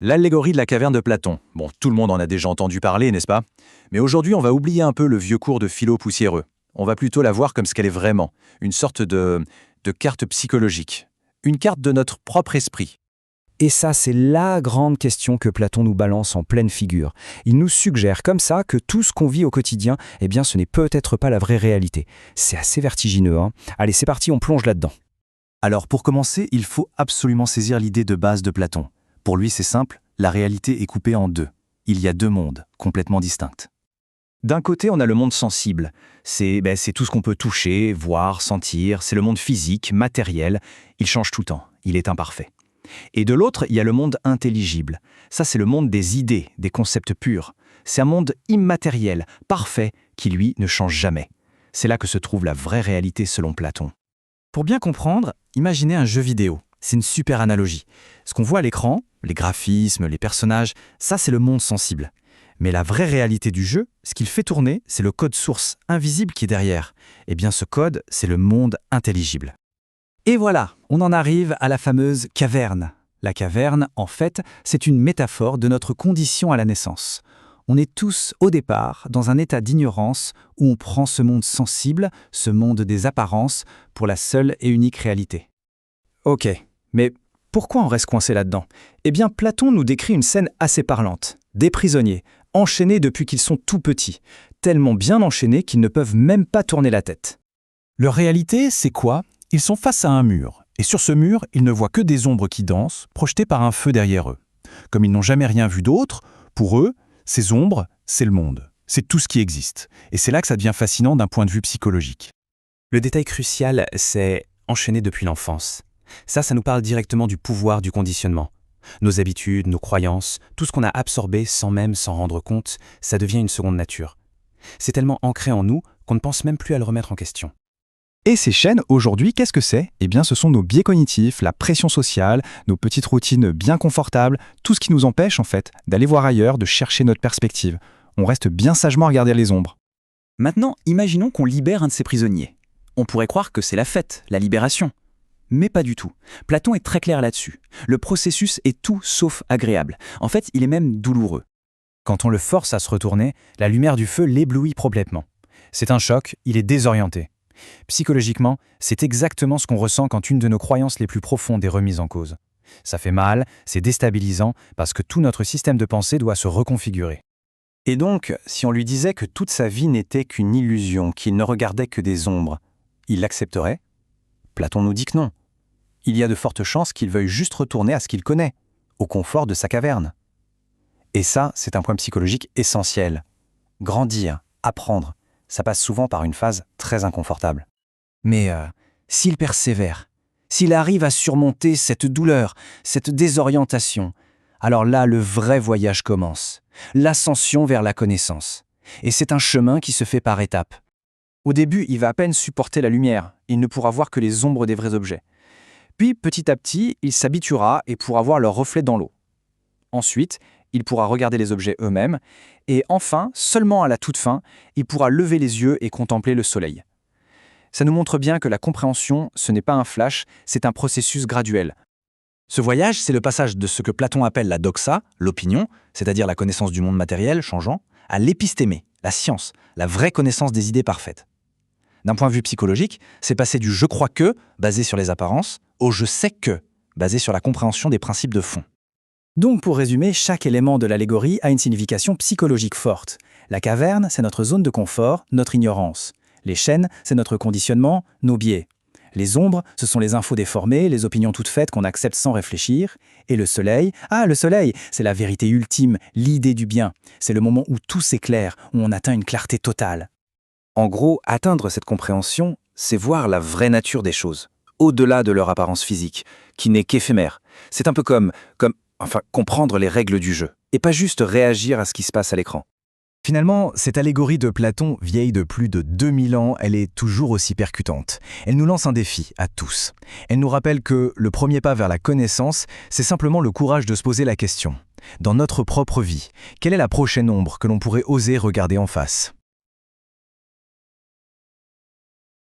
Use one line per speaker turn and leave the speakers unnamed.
L'allégorie de la caverne de Platon. Bon, tout le monde en a déjà entendu parler, n'est-ce pas? Mais aujourd'hui, on va oublier un peu le vieux cours de philo poussiéreux. On va plutôt la voir comme ce qu'elle est vraiment, une sorte de carte psychologique. Une carte de notre propre esprit.
Et ça, c'est la grande question que Platon nous balance en pleine figure. Il nous suggère comme ça que tout ce qu'on vit au quotidien, eh bien, ce n'est peut-être pas la vraie réalité. C'est assez vertigineux, hein. Allez, c'est parti, on plonge là-dedans.
Alors, pour commencer, il faut absolument saisir l'idée de base de Platon. Pour lui, c'est simple, la réalité est coupée en deux. Il y a deux mondes, complètement distincts. D'un côté, on a le monde sensible. C'est tout ce qu'on peut toucher, voir, sentir. C'est le monde physique, matériel. Il change tout le temps. Il est imparfait. Et de l'autre, il y a le monde intelligible. Ça, c'est le monde des idées, des concepts purs. C'est un monde immatériel, parfait, qui, lui, ne change jamais. C'est là que se trouve la vraie réalité selon Platon.
Pour bien comprendre, imaginez un jeu vidéo. C'est une super analogie. Ce qu'on voit à l'écran, les graphismes, les personnages, ça c'est le monde sensible. Mais la vraie réalité du jeu, ce qu'il fait tourner, c'est le code source invisible qui est derrière. Eh bien ce code, c'est le monde intelligible. Et voilà, on en arrive à la fameuse caverne. La caverne, en fait, c'est une métaphore de notre condition à la naissance. On est tous, au départ, dans un état d'ignorance où on prend ce monde sensible, ce monde des apparences, pour la seule et unique réalité. Ok, mais pourquoi on reste coincé là-dedans? Eh bien, Platon nous décrit une scène assez parlante. Des prisonniers, enchaînés depuis qu'ils sont tout petits, tellement bien enchaînés qu'ils ne peuvent même pas tourner la tête.
Leur réalité, c'est quoi? Ils sont face à un mur, et sur ce mur, ils ne voient que des ombres qui dansent, projetées par un feu derrière eux. Comme ils n'ont jamais rien vu d'autre, pour eux, ces ombres, c'est le monde. C'est tout ce qui existe. Et c'est là que ça devient fascinant d'un point de vue psychologique.
Le détail crucial, c'est enchaîné depuis l'enfance. Ça nous parle directement du pouvoir du conditionnement. Nos habitudes, nos croyances, tout ce qu'on a absorbé sans même s'en rendre compte, ça devient une seconde nature. C'est tellement ancré en nous qu'on ne pense même plus à le remettre en question.
Et ces chaînes, aujourd'hui, qu'est-ce que c'est? Eh bien, ce sont nos biais cognitifs, la pression sociale, nos petites routines bien confortables, tout ce qui nous empêche, en fait, d'aller voir ailleurs, de chercher notre perspective. On reste bien sagement à regarder les ombres.
Maintenant, imaginons qu'on libère un de ces prisonniers. On pourrait croire que c'est la fête, la libération. Mais pas du tout. Platon est très clair là-dessus. Le processus est tout sauf agréable. En fait, il est même douloureux.
Quand on le force à se retourner, la lumière du feu l'éblouit complètement. C'est un choc, il est désorienté. Psychologiquement, c'est exactement ce qu'on ressent quand une de nos croyances les plus profondes est remise en cause. Ça fait mal, c'est déstabilisant, parce que tout notre système de pensée doit se reconfigurer.
Et donc, si on lui disait que toute sa vie n'était qu'une illusion, qu'il ne regardait que des ombres, il l'accepterait? Platon nous dit que non. Il y a de fortes chances qu'il veuille juste retourner à ce qu'il connaît, au confort de sa caverne. Et ça, c'est un point psychologique essentiel. Grandir, apprendre, ça passe souvent par une phase très inconfortable.
Mais s'il persévère, s'il arrive à surmonter cette douleur, cette désorientation, alors là, le vrai voyage commence. L'ascension vers la connaissance. Et c'est un chemin qui se fait par étapes. Au début, il va à peine supporter la lumière. Il ne pourra voir que les ombres des vrais objets. Puis, petit à petit, il s'habituera et pourra voir leur reflet dans l'eau. Ensuite, il pourra regarder les objets eux-mêmes. Et enfin, seulement à la toute fin, il pourra lever les yeux et contempler le soleil. Ça nous montre bien que la compréhension, ce n'est pas un flash, c'est un processus graduel. Ce voyage, c'est le passage de ce que Platon appelle la doxa, l'opinion, c'est-à-dire la connaissance du monde matériel changeant, à l'épistémé, la science, la vraie connaissance des idées parfaites. D'un point de vue psychologique, c'est passer du « je crois que », basé sur les apparences, au « je sais que », basé sur la compréhension des principes de fond.
Donc pour résumer, chaque élément de l'allégorie a une signification psychologique forte. La caverne, c'est notre zone de confort, notre ignorance. Les chaînes, c'est notre conditionnement, nos biais. Les ombres, ce sont les infos déformées, les opinions toutes faites qu'on accepte sans réfléchir. Et le soleil, le soleil, c'est la vérité ultime, l'idée du bien. C'est le moment où tout s'éclaire, où on atteint une clarté totale.
En gros, atteindre cette compréhension, c'est voir la vraie nature des choses, au-delà de leur apparence physique, qui n'est qu'éphémère. C'est un peu comme comprendre les règles du jeu, et pas juste réagir à ce qui se passe à l'écran.
Finalement, cette allégorie de Platon, vieille de plus de 2000 ans, elle est toujours aussi percutante. Elle nous lance un défi à tous. Elle nous rappelle que le premier pas vers la connaissance, c'est simplement le courage de se poser la question. Dans notre propre vie, quelle est la prochaine ombre que l'on pourrait oser regarder en face ?